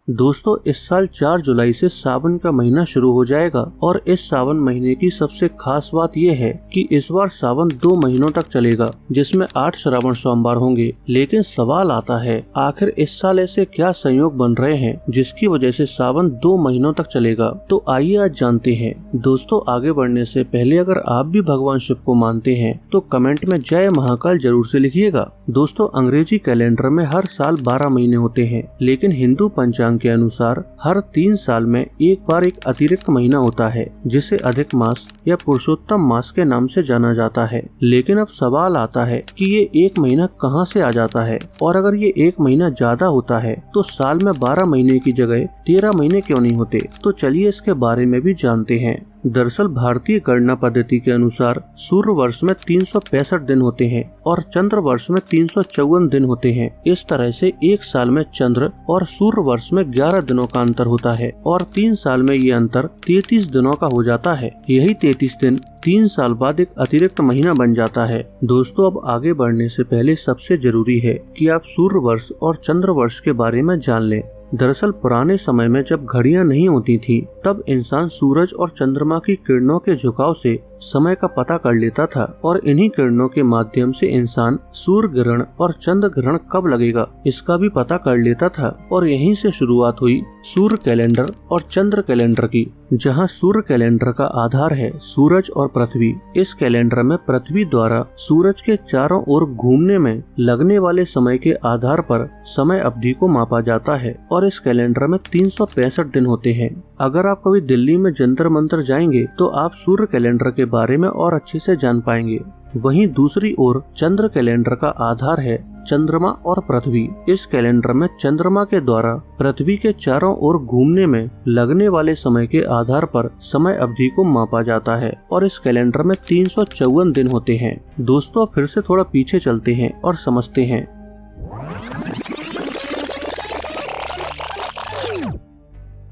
दोस्तों इस साल 4 जुलाई से सावन का महीना शुरू हो जाएगा और इस सावन महीने की सबसे खास बात यह है कि इस बार सावन 2 महीनों तक चलेगा, जिसमें 8 श्रावण सोमवार होंगे। लेकिन सवाल आता है, आखिर इस साल ऐसे क्या संयोग बन रहे हैं जिसकी वजह से सावन 2 महीनों तक चलेगा। तो आइए आज जानते हैं। दोस्तों आगे बढ़ने से पहले अगर आप भी भगवान शिव को मानते हैं तो कमेंट में जय महाकाल जरूर से लिखिएगा। दोस्तों अंग्रेजी कैलेंडर में हर साल 12 महीने होते हैं, लेकिन हिंदू पंचांग के अनुसार हर 3 साल में एक बार एक अतिरिक्त महीना होता है, जिसे अधिक मास या पुरुषोत्तम मास के नाम से जाना जाता है। लेकिन अब सवाल आता है कि ये एक महीना कहां से आ जाता है, और अगर ये एक महीना ज्यादा होता है तो साल में 12 महीने की जगह 13 महीने क्यों नहीं होते। तो चलिए इसके बारे में भी जानते हैं। दरअसल भारतीय गणना पद्धति के अनुसार सूर्य वर्ष में 365 दिन होते हैं और चंद्र वर्ष में 354 दिन होते हैं। इस तरह से एक साल में चंद्र और सूर्य वर्ष में 11 दिनों का अंतर होता है और 3 साल में ये अंतर 33 दिनों का हो जाता है। यही 33 दिन 3 साल बाद एक अतिरिक्त महीना बन जाता है। दोस्तों अब आगे बढ़ने से पहले सबसे जरूरी है कि आप सूर्य वर्ष और चंद्र वर्ष के बारे में जान लें। दरअसल पुराने समय में जब घड़ियां नहीं होती थी तब इंसान सूरज और चंद्रमा की किरणों के झुकाव से समय का पता कर लेता था और इन्हीं किरणों के माध्यम से इंसान सूर्य ग्रहण और चंद्र ग्रहण कब लगेगा इसका भी पता कर लेता था। और यहीं से शुरुआत हुई सूर्य कैलेंडर और चंद्र कैलेंडर की, जहां सूर्य कैलेंडर का आधार है सूरज और पृथ्वी। इस कैलेंडर में पृथ्वी द्वारा सूरज के चारों ओर घूमने में लगने वाले समय के आधार पर समय अवधि को मापा जाता है और इस कैलेंडर में 365 दिन होते हैं। अगर आप कभी दिल्ली में जंतर मंतर जाएंगे तो आप सूर्य कैलेंडर के बारे में और अच्छे से जान पाएंगे। वहीं दूसरी ओर चंद्र कैलेंडर का आधार है चंद्रमा और पृथ्वी। इस कैलेंडर में चंद्रमा के द्वारा पृथ्वी के चारों ओर घूमने में लगने वाले समय के आधार पर समय अवधि को मापा जाता है और इस कैलेंडर में 354 दिन होते हैं। दोस्तों फिर से थोड़ा पीछे चलते हैं और समझते हैं।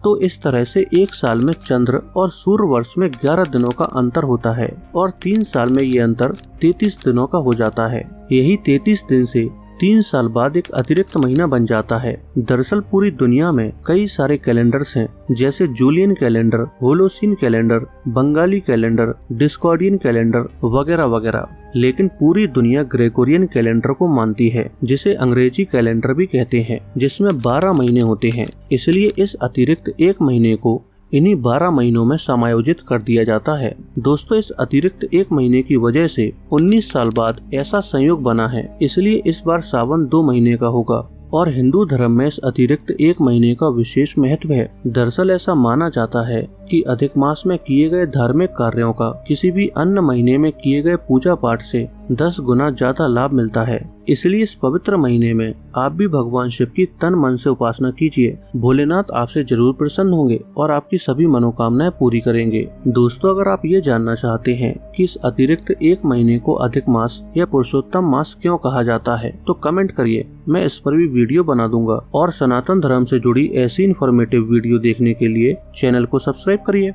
तो इस तरह से एक साल में चंद्र और सूर्य वर्ष में 11 दिनों का अंतर होता है और 3 साल में ये अंतर 33 दिनों का हो जाता है। यही 33 दिन से 3 साल बाद एक अतिरिक्त महीना बन जाता है। दरअसल पूरी दुनिया में कई सारे कैलेंडर्स हैं, जैसे Julian calendar, holocene calendar, Bengali calendar, discordian calendar वगैरह वगैरह। लेकिन पूरी दुनिया ग्रेगोरियन कैलेंडर को मानती है, जिसे अंग्रेजी कैलेंडर भी कहते हैं, जिसमें 12 महीने होते हैं। इसलिए इस अतिरिक्त एक महीने को इन्हीं 12 महीनों में समायोजित कर दिया जाता है। दोस्तों इस अतिरिक्त एक महीने की वजह से 19 साल बाद ऐसा संयोग बना है, इसलिए इस बार सावन 2 महीने का होगा और हिंदू धर्म में इस अतिरिक्त एक महीने का विशेष महत्व है। दरअसल ऐसा माना जाता है कि अधिक मास में किए गए धार्मिक कार्यों का किसी भी अन्य महीने में किए गए पूजा पाठ से 10 गुना ज्यादा लाभ मिलता है। इसलिए इस पवित्र महीने में आप भी भगवान शिव की तन मन से उपासना कीजिए। भोलेनाथ आपसे जरूर प्रसन्न होंगे और आपकी सभी मनोकामनाएं पूरी करेंगे। दोस्तों अगर आप ये जानना चाहते हैं कि इस अतिरिक्त एक महीने को अधिक मास या पुरुषोत्तम मास क्यों कहा जाता है तो कमेंट करिए, मैं इस पर भी वीडियो बना दूंगा। और सनातन धर्म से जुड़ी ऐसी इन्फॉर्मेटिव वीडियो देखने के लिए चैनल को सब्सक्राइब करिए।